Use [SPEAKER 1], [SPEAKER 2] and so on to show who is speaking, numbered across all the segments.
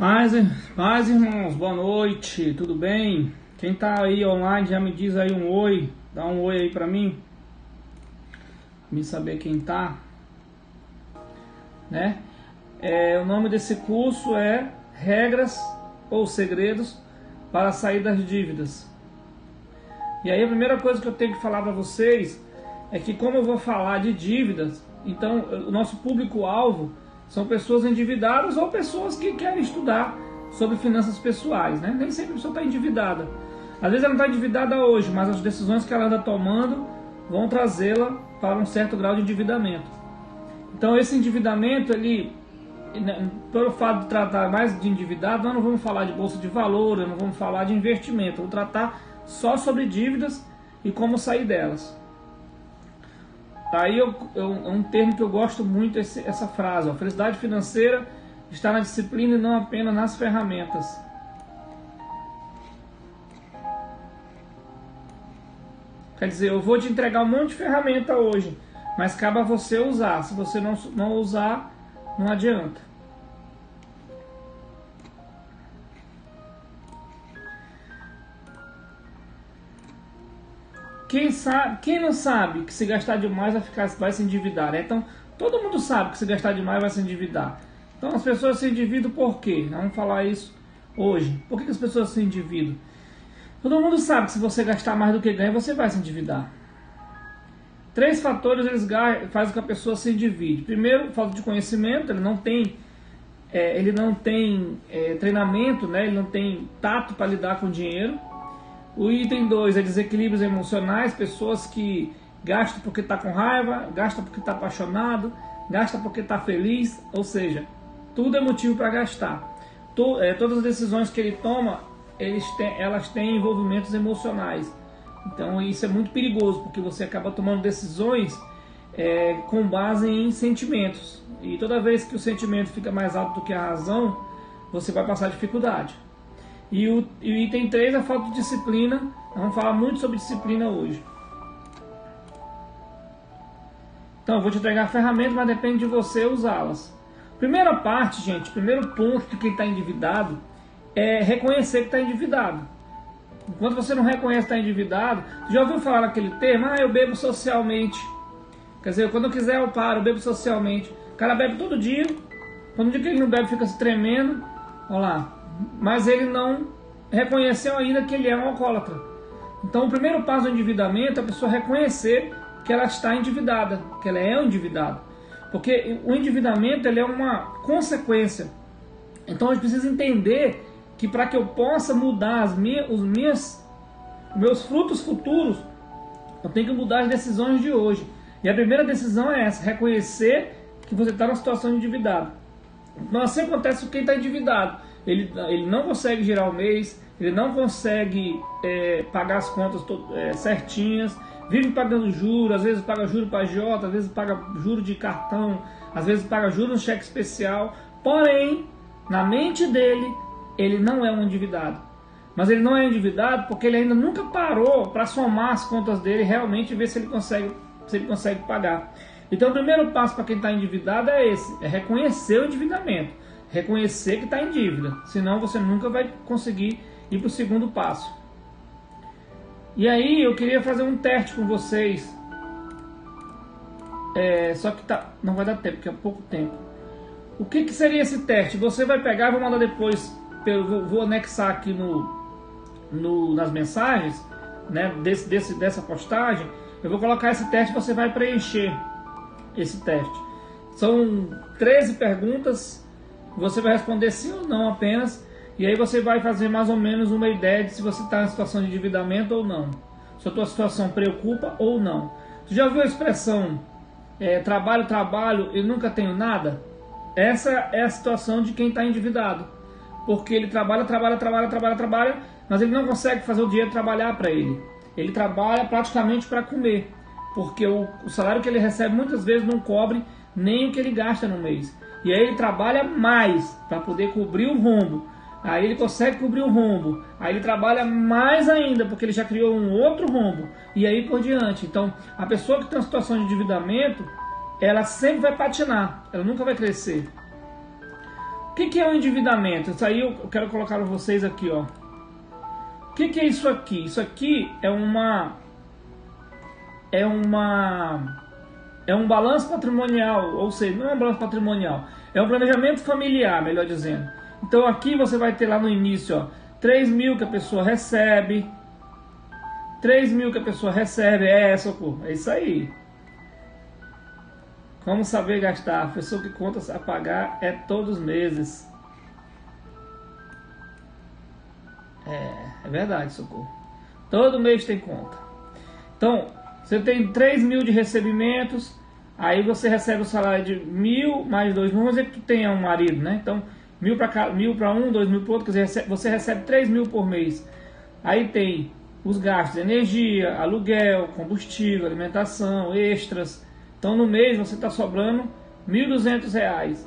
[SPEAKER 1] Paz, paz, irmãos, boa noite, tudo bem? Quem tá aí online já me diz aí um oi, dá um oi aí pra mim, me saber quem tá, né? O nome desse curso é Regras ou Segredos para Sair das Dívidas. E aí a primeira coisa que eu tenho que falar para vocês é que, como eu vou falar de dívidas, então o nosso público-alvo são pessoas endividadas ou pessoas que querem estudar sobre finanças pessoais, né? Nem sempre a pessoa está endividada. Às vezes ela não está endividada hoje, mas as decisões que ela anda tomando vão trazê-la para um certo grau de endividamento. Então esse endividamento, pelo fato de tratar mais de endividado, nós não vamos falar de bolsa de valores, não vamos falar de investimento, vamos tratar só sobre dívidas e como sair delas. Aí é um termo que eu gosto muito, essa frase, ó: felicidade financeira está na disciplina e não apenas nas ferramentas. Quer dizer, eu vou te entregar um monte de ferramenta hoje, mas cabe a você usar. Se você não usar, não adianta. Quem não sabe que se gastar demais vai se endividar, né? Então, todo mundo sabe que se gastar demais vai se endividar. Então, as pessoas se endividam por quê? Vamos falar isso hoje. Por que as pessoas se endividam? Todo mundo sabe que se você gastar mais do que ganha, você vai se endividar. 3 fatores fazem com que a pessoa se endivide. Primeiro, falta de conhecimento, ele não tem treinamento, né? Ele não tem tato para lidar com o dinheiro. O item 2 é desequilíbrios emocionais, pessoas que gastam porque está com raiva, gastam porque está apaixonado, gastam porque está feliz, ou seja, tudo é motivo para gastar. Todas as decisões que ele toma, elas têm envolvimentos emocionais. Então isso é muito perigoso, porque você acaba tomando decisões com base em sentimentos. E toda vez que o sentimento fica mais alto do que a razão, você vai passar dificuldade. E o item 3 é a falta de disciplina. Vamos falar muito sobre disciplina hoje. Então, eu vou te entregar ferramentas, mas depende de você usá-las. Primeira parte, gente, primeiro ponto de quem está endividado é reconhecer que está endividado. Enquanto você não reconhece que está endividado, já ouviu falar naquele termo? Eu bebo socialmente. Quer dizer, quando eu quiser eu paro, eu bebo socialmente. O cara bebe todo dia. Quando o dia que ele não bebe, fica se tremendo. Olha lá. Mas ele não reconheceu ainda que ele é um alcoólatra. Então o primeiro passo do endividamento é a pessoa reconhecer que ela está endividada, que ela é um endividado. Porque o endividamento ele é uma consequência. Então a gente precisa entender que para que eu possa mudar os meus frutos futuros, eu tenho que mudar as decisões de hoje. E a primeira decisão é essa: reconhecer que você está numa situação de endividado. Então assim acontece com quem está endividado. Ele não consegue girar o mês, ele não consegue pagar as contas certinhas, vive pagando juros, às vezes paga juro para agiota, às vezes paga juro de cartão, às vezes paga juro no cheque especial. Porém, na mente dele, ele não é um endividado. Mas ele não é endividado porque ele ainda nunca parou para somar as contas dele realmente e ver se ele consegue pagar. Então o primeiro passo para quem está endividado é esse: é reconhecer o endividamento. Reconhecer que está em dívida, senão você nunca vai conseguir ir para o segundo passo. E aí eu queria fazer um teste com vocês, só que não vai dar tempo, porque é pouco tempo. O que seria esse teste? Você vai pegar, vou mandar depois, vou anexar aqui nas mensagens, né, dessa postagem. Eu vou colocar esse teste e você vai preencher esse teste. São 13 perguntas. Você vai responder sim ou não apenas, e aí você vai fazer mais ou menos uma ideia de se você está em situação de endividamento ou não, se a tua situação preocupa ou não. Você já ouviu a expressão trabalho e nunca tenho nada? Essa é a situação de quem está endividado, porque ele trabalha, mas ele não consegue fazer o dinheiro trabalhar para ele. Ele trabalha praticamente para comer, porque o salário que ele recebe muitas vezes não cobre nem o que ele gasta no mês. E aí ele trabalha mais para poder cobrir o rombo. Aí ele consegue cobrir o rombo. Aí ele trabalha mais ainda porque ele já criou um outro rombo. E aí por diante. Então, a pessoa que tem uma situação de endividamento, ela sempre vai patinar. Ela nunca vai crescer. O que é o endividamento? Isso aí eu quero colocar para vocês aqui, ó. O que é isso aqui? Isso aqui é um balanço patrimonial, ou seja, não é um balanço patrimonial, é um planejamento familiar, melhor dizendo. Então aqui você vai ter lá no início, ó, 3 mil que a pessoa recebe, 3 mil que a pessoa recebe, socorro, é isso aí. Como saber gastar? A pessoa que conta a pagar é todos os meses. É verdade, socorro. Todo mês tem conta. Então, você tem 3 mil de recebimentos, aí você recebe o salário de 1.000 mais 2 mil, vamos dizer que tu tenha um marido, né? Então, 1.000 para um, 2 mil para o outro, quer dizer, você recebe 3 mil por mês. Aí tem os gastos de energia, aluguel, combustível, alimentação, extras. Então, no mês você está sobrando R$1.200.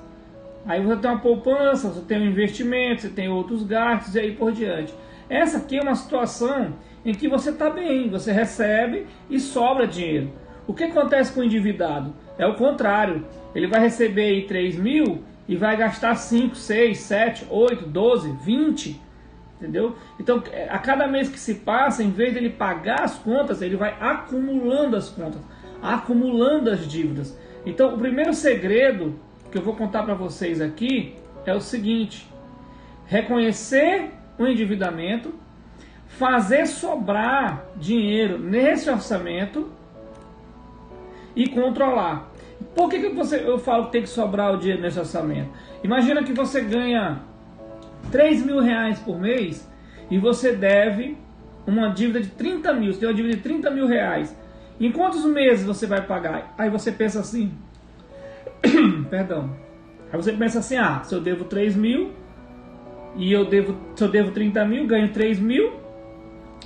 [SPEAKER 1] Aí você tem uma poupança, você tem um investimento, você tem outros gastos e aí por diante. Essa aqui é uma situação em que você está bem, você recebe e sobra dinheiro. O que acontece com o endividado? É o contrário. Ele vai receber aí 3 mil e vai gastar 5, 6, 7, 8, 12, 20. Entendeu? Então, a cada mês que se passa, em vez de ele pagar as contas, ele vai acumulando as contas, acumulando as dívidas. Então, o primeiro segredo que eu vou contar para vocês aqui é o seguinte: reconhecer o endividamento, fazer sobrar dinheiro nesse orçamento e controlar. Por que eu falo que tem que sobrar o dinheiro nesse orçamento? Imagina que você ganha 3 mil reais por mês e você deve uma dívida de 30 mil, você tem uma dívida de 30 mil reais. Em quantos meses você vai pagar? Aí você pensa assim, perdão, aí você pensa assim, se eu devo 3 mil e se eu devo 30 mil, ganho 3 mil,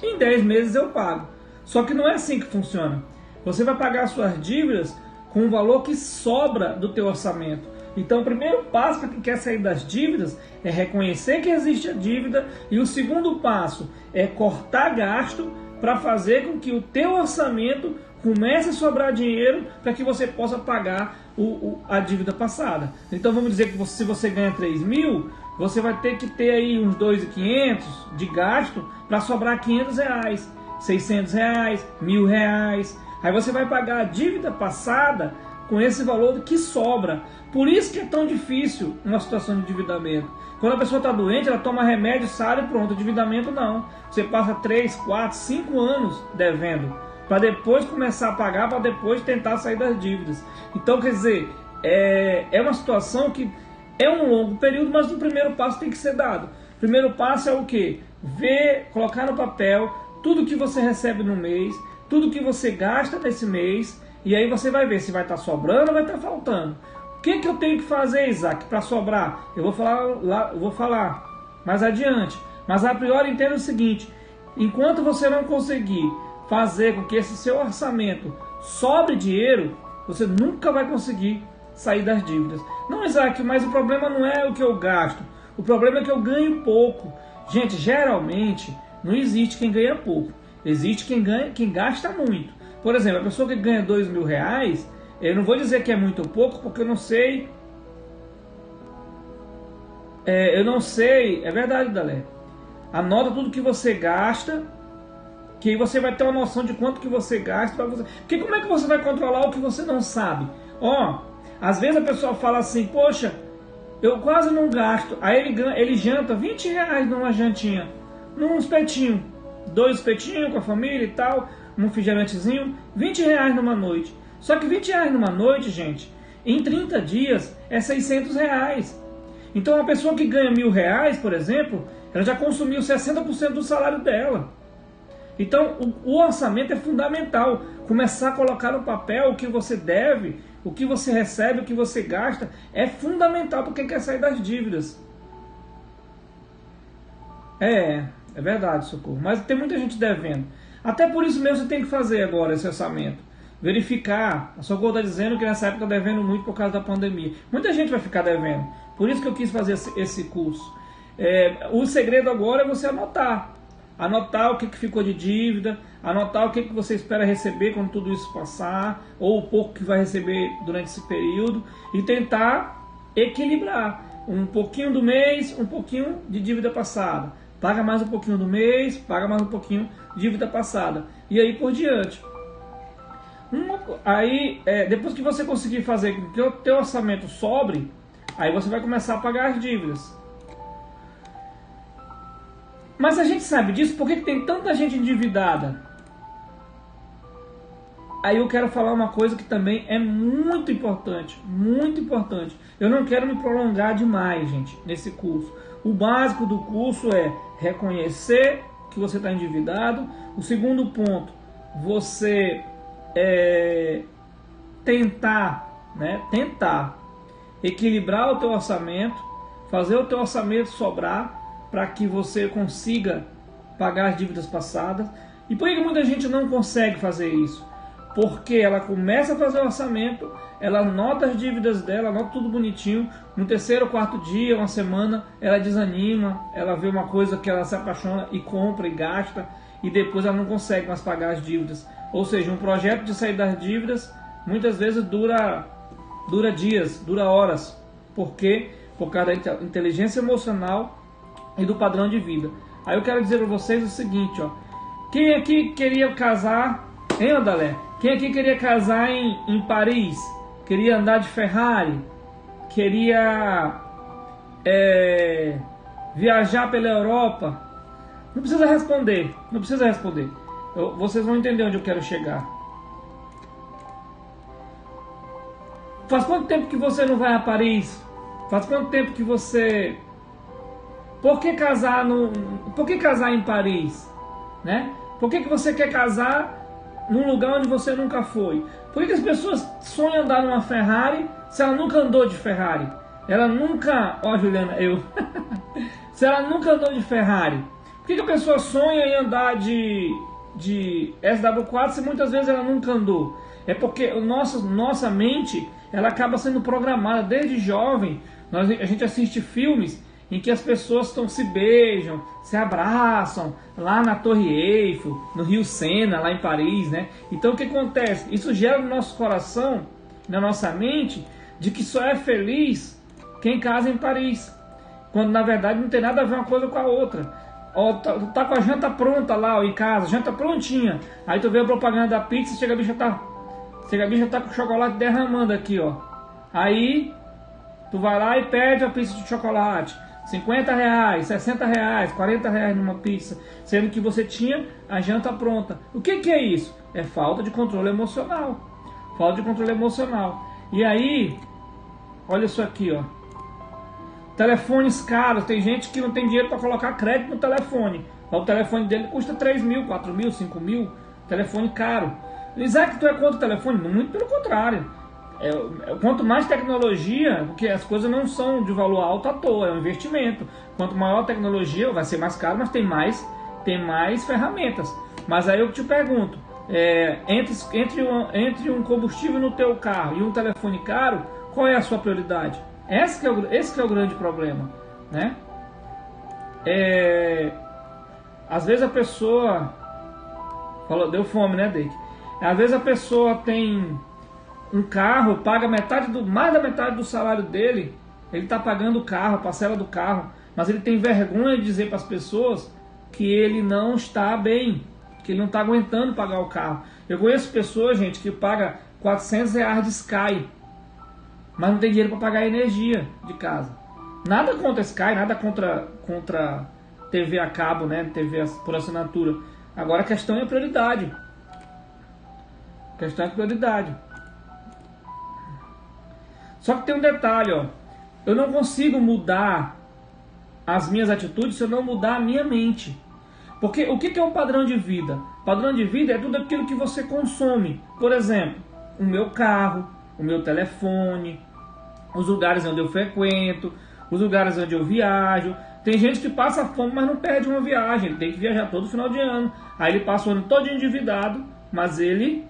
[SPEAKER 1] em 10 meses eu pago. Só que não é assim que funciona. Você vai pagar suas dívidas com o valor que sobra do teu orçamento. Então o primeiro passo para quem quer sair das dívidas é reconhecer que existe a dívida, e o segundo passo é cortar gasto para fazer com que o teu orçamento comece a sobrar dinheiro para que você possa pagar a dívida passada. Então vamos dizer que se você ganha 3 mil, você vai ter que ter aí uns 2.500 de gasto para sobrar 500 reais, 600 reais, 1.000 reais. Aí você vai pagar a dívida passada com esse valor que sobra. Por isso que é tão difícil uma situação de endividamento. Quando a pessoa está doente, ela toma remédio, sai e pronto. Endividamento não. Você passa 3, 4, 5 anos devendo, para depois começar a pagar, para depois tentar sair das dívidas. Então, quer dizer, é uma situação que é um longo período, mas o primeiro passo tem que ser dado. O primeiro passo é o quê? Ver, colocar no papel tudo que você recebe no mês, tudo que você gasta nesse mês, e aí você vai ver se vai estar sobrando ou vai estar faltando. O que eu tenho que fazer, Isaac, para sobrar? Eu vou falar mais adiante. Mas a priori entenda o seguinte: enquanto você não conseguir fazer com que esse seu orçamento sobre dinheiro, você nunca vai conseguir sair das dívidas. Não, Isaac, mas o problema não é o que eu gasto. O problema é que eu ganho pouco. Gente, geralmente não existe quem ganha pouco. Existe quem gasta muito. Por exemplo, a pessoa que ganha 2 mil reais, eu não vou dizer que é muito ou pouco, porque eu não sei. É verdade, Dalé. Anota tudo que você gasta, que aí você vai ter uma noção de quanto que você gasta para você. Porque como é que você vai controlar o que você não sabe? Às vezes a pessoa fala assim, poxa, eu quase não gasto. Aí ele janta 20 reais numa jantinha, num espetinho, 2 espetinhos com a família e tal, um refrigerantezinho, 20 reais numa noite. Só que 20 reais numa noite, gente, em 30 dias é 600 reais. Então uma pessoa que ganha 1.000 reais, por exemplo, ela já consumiu 60% do salário dela. Então o orçamento é fundamental. Começar a colocar no papel o que você deve, o que você recebe, o que você gasta, é fundamental para quem quer sair das dívidas. É verdade, Socorro. Mas tem muita gente devendo. Até por isso mesmo você tem que fazer agora esse orçamento. Verificar. A Socorro está dizendo que nessa época está devendo muito por causa da pandemia. Muita gente vai ficar devendo. Por isso que eu quis fazer esse curso. O segredo agora é você anotar. Anotar o que ficou de dívida, anotar o que você espera receber quando tudo isso passar, ou o pouco que vai receber durante esse período, e tentar equilibrar. um pouquinho do mês, um pouquinho de dívida passada. Paga mais um pouquinho do mês, paga mais um pouquinho de dívida passada. E aí por diante. Depois que você conseguir fazer com que o teu orçamento sobre, aí você vai começar a pagar as dívidas. Mas a gente sabe disso, por que tem tanta gente endividada? Aí eu quero falar uma coisa que também é muito importante, muito importante. Eu não quero me prolongar demais, gente, nesse curso. O básico do curso é reconhecer que você está endividado. O segundo ponto, você tentar equilibrar o teu orçamento, fazer o teu orçamento sobrar para que você consiga pagar as dívidas passadas. E por que muita gente não consegue fazer isso? Porque ela começa a fazer o orçamento, ela anota as dívidas dela, anota tudo bonitinho. No terceiro ou quarto dia, uma semana, ela desanima, ela vê uma coisa que ela se apaixona e compra e gasta, e depois ela não consegue mais pagar as dívidas. Ou seja, um projeto de sair das dívidas muitas vezes dura dias, dura horas. Por quê? Por causa da inteligência emocional e do padrão de vida. Aí eu quero dizer para vocês o seguinte, ó. Quem aqui queria casar, hein, Adalé? Quem aqui queria casar em Paris? Queria andar de Ferrari? Queria viajar pela Europa? Não precisa responder, não precisa responder. Vocês vão entender onde eu quero chegar. Faz quanto tempo que você não vai a Paris? Faz quanto tempo que você... Por que casar em Paris? Né? Por que você quer casar num lugar onde você nunca foi? Por que as pessoas sonham andar numa Ferrari se ela nunca andou de Ferrari? Ela nunca... Ó, Juliana, se ela nunca andou de Ferrari. Por que a pessoa sonha em andar de SW4 se muitas vezes ela nunca andou? É porque nossa mente, ela acaba sendo programada desde jovem. A gente assiste filmes em que as pessoas se beijam, se abraçam, lá na Torre Eiffel, no Rio Sena, lá em Paris, né? Então o que acontece? Isso gera no nosso coração, na nossa mente, de que só é feliz quem casa em Paris. Quando na verdade não tem nada a ver uma coisa com a outra. Ó, tá com a janta pronta lá ó, em casa, janta prontinha. Aí tu vê a propaganda da pizza, chega a bicha tá com o chocolate derramando aqui, ó. Aí tu vai lá e pede a pizza de chocolate. R$50, R$60, R$40 numa pizza, sendo que você tinha a janta pronta. O que é isso? É falta de controle emocional. Falta de controle emocional. E aí, olha isso aqui, ó. Telefones caros. Tem gente que não tem dinheiro para colocar crédito no telefone. O telefone dele custa 3 mil, 4 mil, 5 mil. Telefone caro. Isaac, tu é contra o telefone? Muito pelo contrário. Quanto mais tecnologia, porque as coisas não são de valor alto à toa, é um investimento. Quanto maior a tecnologia, vai ser mais caro, mas tem mais ferramentas. Mas aí eu te pergunto, entre um combustível no teu carro e um telefone caro, qual é a sua prioridade? Esse que é o grande problema, né? Às vezes a pessoa deu fome, né, Dick? Às vezes a pessoa tem um carro, paga mais da metade do salário dele, ele está pagando o carro, a parcela do carro, mas ele tem vergonha de dizer para as pessoas que ele não está bem, que ele não está aguentando pagar o carro. Eu conheço pessoas, gente, que pagam R$400 de Sky, mas não tem dinheiro para pagar a energia de casa. Nada contra Sky, nada contra TV a cabo, né? TV por assinatura. Agora a questão é prioridade. A questão é prioridade. Só que tem um detalhe, ó. Eu não consigo mudar as minhas atitudes se eu não mudar a minha mente. Porque o que é um padrão de vida? Padrão de vida é tudo aquilo que você consome. Por exemplo, o meu carro, o meu telefone, os lugares onde eu frequento, os lugares onde eu viajo. Tem gente que passa fome, mas não perde uma viagem. Ele tem que viajar todo final de ano. Aí ele passa o ano todo endividado, mas ele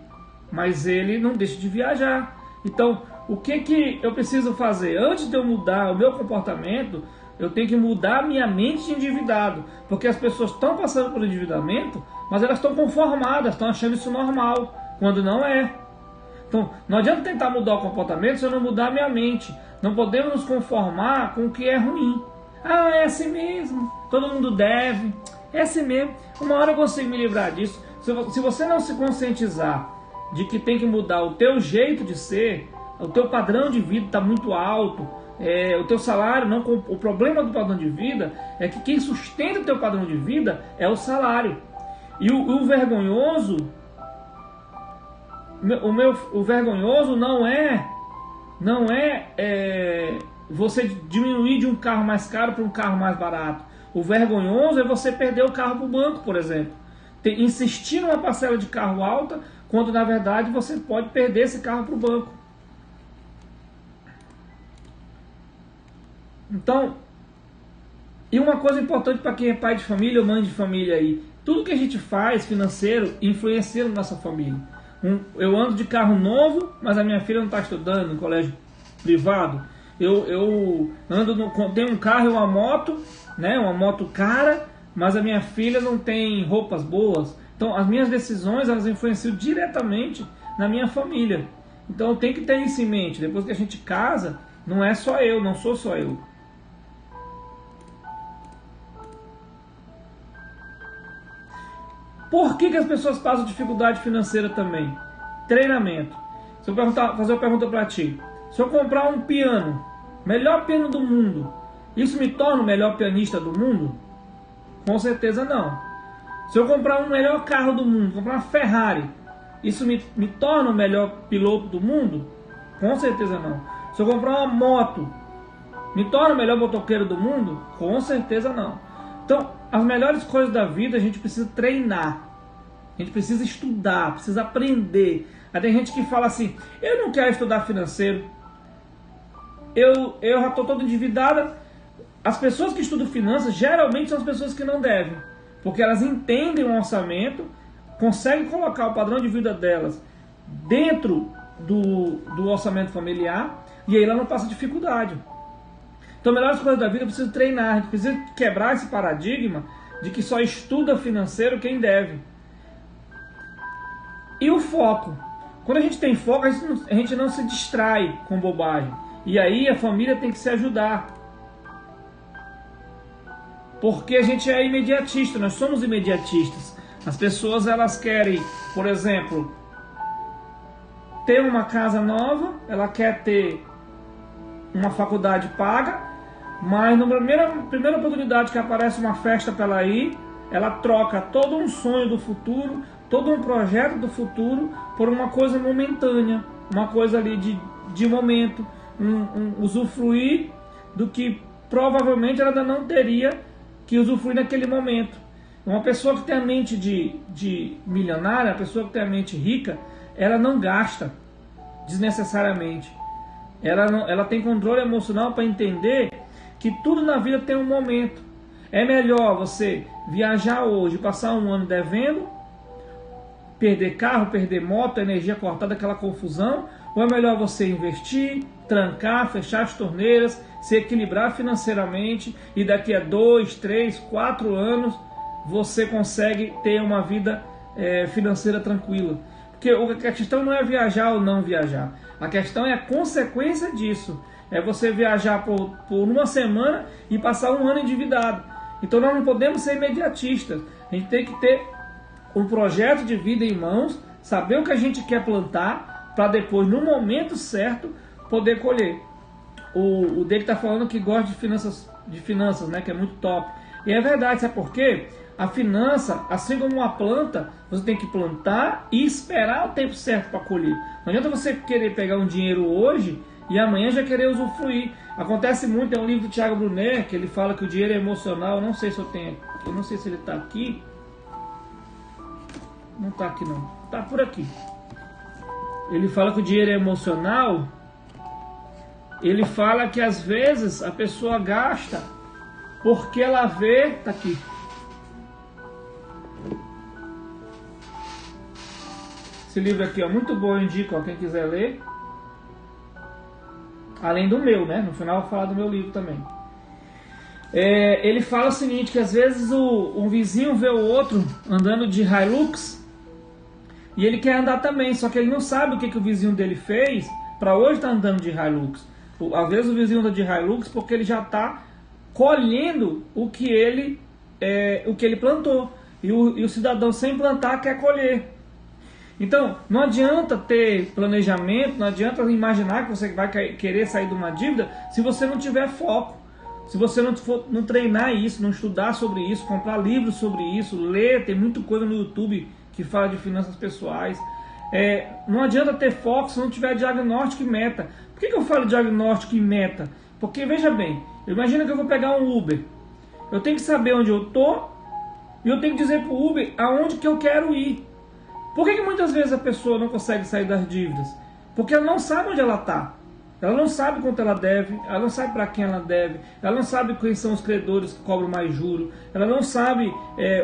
[SPEAKER 1] não deixa de viajar. Então, o que eu preciso fazer? Antes de eu mudar o meu comportamento, eu tenho que mudar a minha mente de endividado. Porque as pessoas estão passando por endividamento, mas elas estão conformadas, estão achando isso normal, quando não é. Então, não adianta tentar mudar o comportamento se eu não mudar a minha mente. Não podemos nos conformar com o que é ruim. Ah, é assim mesmo, todo mundo deve, é assim mesmo. Uma hora eu consigo me livrar disso. Se você não se conscientizar de que tem que mudar o teu jeito de ser, o teu padrão de vida está muito alto, o teu salário, não, o problema do padrão de vida é que quem sustenta o teu padrão de vida é o salário. E o vergonhoso, o vergonhoso não é você diminuir de um carro mais caro para um carro mais barato. O vergonhoso é você perder o carro para o banco, por exemplo. Insistir numa parcela de carro alta, quando na verdade você pode perder esse carro para o banco. Então, e uma coisa importante para quem é pai de família ou mãe de família aí, tudo que a gente faz financeiro influencia na nossa família. Eu ando de carro novo, mas a minha filha não está estudando no colégio privado. Eu tenho um carro e uma moto, né, uma moto cara, mas a minha filha não tem roupas boas. Então as minhas decisões, elas influenciam diretamente na minha família. Então tem que ter isso em mente. Depois que a gente casa, não é só eu, não sou só eu. Por que as pessoas passam dificuldade financeira também? Treinamento. Se eu fazer uma pergunta para ti. Se eu comprar um piano, melhor piano do mundo, isso me torna o melhor pianista do mundo? Com certeza não. Se eu comprar um melhor carro do mundo, comprar uma Ferrari, isso me torna o melhor piloto do mundo? Com certeza não. Se eu comprar uma moto, me torna o melhor motoqueiro do mundo? Com certeza não. Então, as melhores coisas da vida a gente precisa treinar. A gente precisa estudar, precisa aprender. Aí tem gente que fala assim, eu não quero estudar financeiro. Eu já estou todo endividada. As pessoas que estudam finanças geralmente são as pessoas que não devem. Porque elas entendem o orçamento, conseguem colocar o padrão de vida delas dentro do orçamento familiar, e aí ela não passa dificuldade. Então, melhores coisas da vida, precisa treinar, a gente precisa quebrar esse paradigma de que só estuda financeiro quem deve. E o foco. Quando a gente tem foco, a gente não se distrai com bobagem. E aí a família tem que se ajudar. Porque a gente é imediatista, nós somos imediatistas. As pessoas, elas querem, por exemplo, ter uma casa nova, ela quer ter uma faculdade paga, mas na primeira oportunidade que aparece uma festa para ela ir, ela troca todo um sonho do futuro, todo um projeto do futuro por uma coisa momentânea, uma coisa ali de momento, usufruir do que provavelmente ela ainda não teria que usufruir naquele momento. Uma pessoa que tem a mente de milionária, a pessoa que tem a mente rica, ela não gasta desnecessariamente. Ela tem controle emocional para entender que tudo na vida tem um momento. É melhor você viajar hoje, passar um ano devendo, perder carro, perder moto, energia cortada, aquela confusão, ou é melhor você investir, trancar, fechar as torneiras, se equilibrar financeiramente e daqui a 2, 3, 4 anos você consegue ter uma vida financeira tranquila. Porque a questão não é viajar ou não viajar. A questão é a consequência disso. É você viajar por uma semana e passar um ano endividado. Então nós não podemos ser imediatistas. A gente tem que ter um projeto de vida em mãos, saber o que a gente quer plantar, para depois, no momento certo, poder colher. O Dave está falando que gosta de finanças, né, que é muito top. E é verdade, sabe por quê? A finança, assim como uma planta, você tem que plantar e esperar o tempo certo para colher. Não adianta você querer pegar um dinheiro hoje e amanhã já querer usufruir. Acontece muito, tem um livro do Thiago Brunet, que ele fala que o dinheiro é emocional. Eu não sei se eu tenho, eu não sei se ele está aqui. Não está aqui não, está por aqui. Ele fala que o dinheiro é emocional. Ele fala que às vezes a pessoa gasta porque ela vê, tá aqui. Esse livro aqui, ó, muito bom, eu indico, ó, quem quiser ler. Além do meu, né? No final eu vou falar do meu livro também. Ele fala o seguinte, que às vezes um vizinho vê o outro andando de Hilux e ele quer andar também, só que ele não sabe o que o vizinho dele fez para hoje estar andando de Hilux. Às vezes o vizinho anda de Hilux porque ele já está colhendo o que ele plantou, e o cidadão sem plantar quer colher. Então, não adianta ter planejamento, não adianta imaginar que você vai querer sair de uma dívida se você não tiver foco. Se você não treinar isso, não estudar sobre isso, comprar livros sobre isso, ler, tem muita coisa no YouTube que fala de finanças pessoais. Não adianta ter foco se não tiver diagnóstico e meta. Por que eu falo diagnóstico e meta? Porque, veja bem, imagina que eu vou pegar um Uber. Eu tenho que saber onde eu estou e eu tenho que dizer para o Uber aonde que eu quero ir. Por que muitas vezes a pessoa não consegue sair das dívidas? Porque ela não sabe onde ela está. Ela não sabe quanto ela deve, ela não sabe para quem ela deve, ela não sabe quem são os credores que cobram mais juros, ela não sabe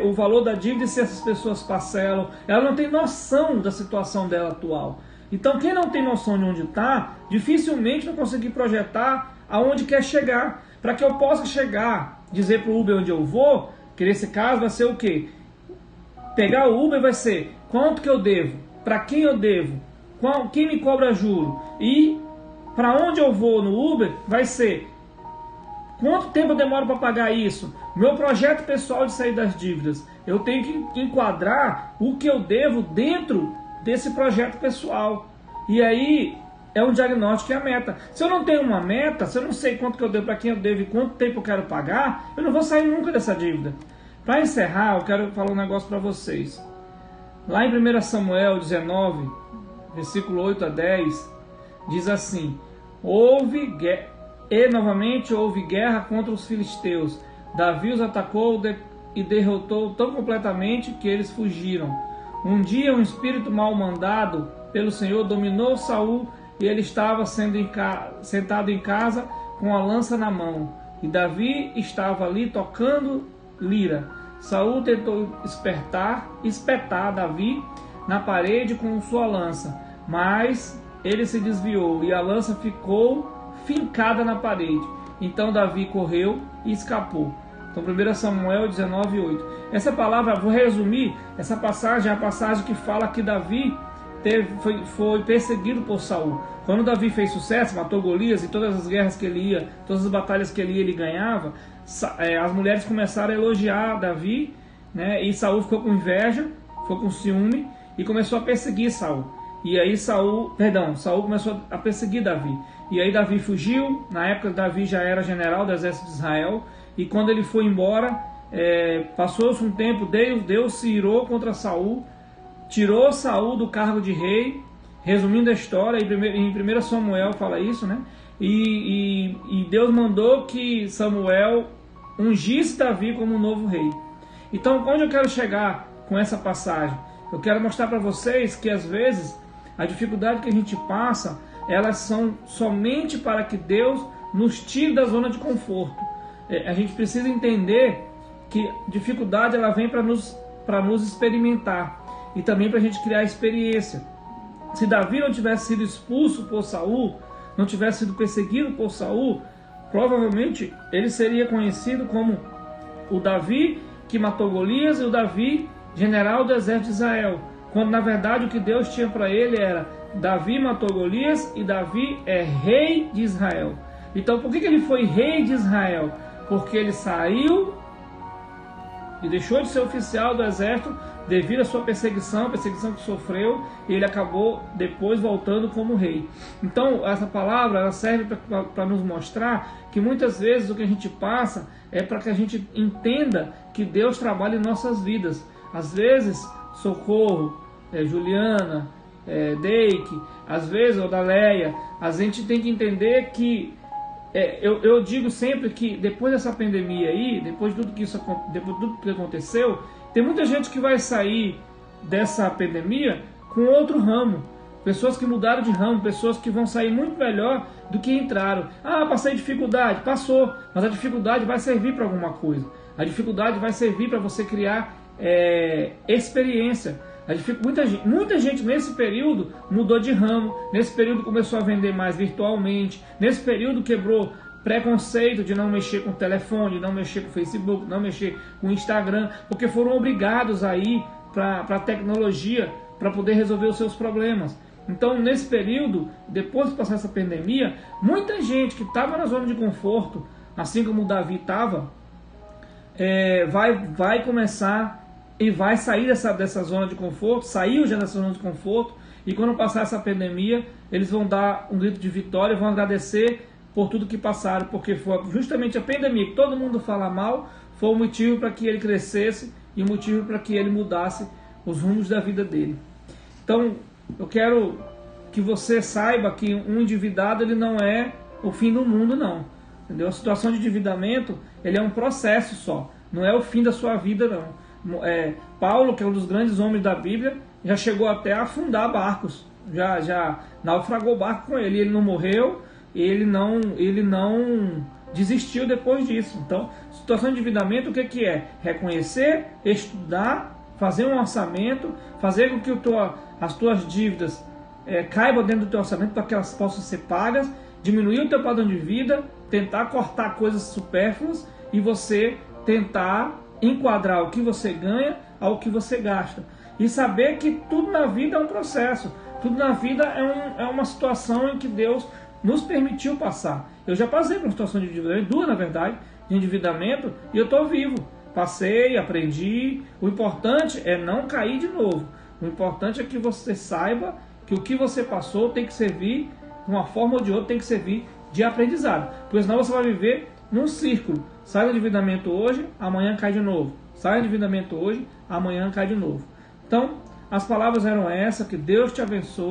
[SPEAKER 1] o valor da dívida e se essas pessoas parcelam, ela não tem noção da situação dela atual. Então quem não tem noção de onde está, dificilmente vai conseguir projetar aonde quer chegar. Para que eu possa chegar, dizer para o Uber onde eu vou, que nesse caso vai ser o quê? Pegar o Uber vai ser quanto que eu devo, para quem eu devo, quem me cobra juro, e para onde eu vou no Uber vai ser quanto tempo eu demoro para pagar isso, meu projeto pessoal de sair das dívidas. Eu tenho que enquadrar o que eu devo dentro desse projeto pessoal, e aí é um diagnóstico e a meta. Se eu não tenho uma meta, se eu não sei quanto que eu devo, para quem eu devo e quanto tempo eu quero pagar, eu não vou sair nunca dessa dívida. Para encerrar, eu quero falar um negócio para vocês. Lá em 1 Samuel 19, versículo 8 a 10, diz assim: novamente houve guerra contra os filisteus. Davi os atacou e derrotou tão completamente que eles fugiram. Um dia um espírito mal mandado pelo Senhor dominou Saul, e ele estava sentado em casa com a lança na mão. E Davi estava ali tocando lira. Saul tentou espetar Davi na parede com sua lança, mas ele se desviou e a lança ficou fincada na parede. Então Davi correu e escapou. Então 1 Samuel 19:8. Essa palavra, vou resumir, essa passagem é a passagem que fala que Davi foi perseguido por Saul. Quando Davi fez sucesso, matou Golias, e todas as guerras que ele ia, todas as batalhas que ele ia, ele ganhava, as mulheres começaram a elogiar Davi, né? E Saul ficou com inveja, ficou com ciúme e começou a perseguir Saul. E aí Saul começou a perseguir Davi. E aí Davi fugiu. Na época Davi já era general do exército de Israel, e quando ele foi embora, passou-se um tempo, Deus se irou contra Saul, tirou Saul do cargo de rei. Resumindo a história, em 1 Samuel fala isso, né? E Deus mandou que Samuel ungisse Davi como um novo rei. Então, onde eu quero chegar com essa passagem? Eu quero mostrar para vocês que às vezes a dificuldade que a gente passa, elas são somente para que Deus nos tire da zona de conforto. A gente precisa entender que dificuldade ela vem para nos experimentar e também para a gente criar experiência. Se Davi não tivesse sido expulso por Saul, não tivesse sido perseguido por Saul, provavelmente ele seria conhecido como o Davi que matou Golias e o Davi general do exército de Israel, quando na verdade o que Deus tinha para ele era: Davi matou Golias e Davi é rei de Israel. Então por que ele foi rei de Israel? Porque ele saiu e deixou de ser oficial do exército devido à sua perseguição, a perseguição que sofreu, e ele acabou depois voltando como rei. Então essa palavra ela serve para nos mostrar que muitas vezes o que a gente passa é para que a gente entenda que Deus trabalha em nossas vidas. Às vezes, Socorro, Juliana, Deike, às vezes Odaleia, a gente tem que entender que eu digo sempre que depois dessa pandemia aí, depois de tudo que aconteceu, tem muita gente que vai sair dessa pandemia com outro ramo. Pessoas que mudaram de ramo, pessoas que vão sair muito melhor do que entraram. Passei dificuldade, passou, mas a dificuldade vai servir para alguma coisa. A dificuldade vai servir para você criar experiência. Muita gente nesse período mudou de ramo, nesse período começou a vender mais virtualmente, nesse período quebrou preconceito de não mexer com o telefone, não mexer com o Facebook, não mexer com o Instagram, porque foram obrigados a ir para a tecnologia para poder resolver os seus problemas. Então, nesse período, depois de passar essa pandemia, muita gente que estava na zona de conforto, assim como o Davi estava, vai começar e vai sair dessa zona de conforto, saiu já dessa zona de conforto, e quando passar essa pandemia, eles vão dar um grito de vitória, vão agradecer por tudo que passaram, porque foi justamente a pandemia que todo mundo fala mal, foi o motivo para que ele crescesse e o motivo para que ele mudasse os rumos da vida dele. Então, eu quero que você saiba que um endividado ele não é o fim do mundo, não. Entendeu? A situação de endividamento ele é um processo só, não é o fim da sua vida, não. Paulo, que é um dos grandes homens da Bíblia, já chegou até a afundar barcos, já naufragou barco com ele não morreu, ele não desistiu depois disso. Então, situação de endividamento, o que é? Reconhecer, estudar, fazer um orçamento, fazer com que as tuas dívidas caibam dentro do teu orçamento para que elas possam ser pagas, diminuir o teu padrão de vida, tentar cortar coisas supérfluas e você tentar enquadrar o que você ganha ao que você gasta. E saber que tudo na vida é um processo, tudo na vida é uma situação em que Deus nos permitiu passar. Eu já passei por uma situação de endividamento, duas na verdade, de endividamento, e eu estou vivo. Passei, aprendi. O importante é não cair de novo. O importante é que você saiba que o que você passou tem que servir, de uma forma ou de outra, tem que servir de aprendizado. Porque senão você vai viver num círculo. Sai do endividamento hoje, amanhã cai de novo. Sai do endividamento hoje, amanhã cai de novo. Então, as palavras eram essas, que Deus te abençoe.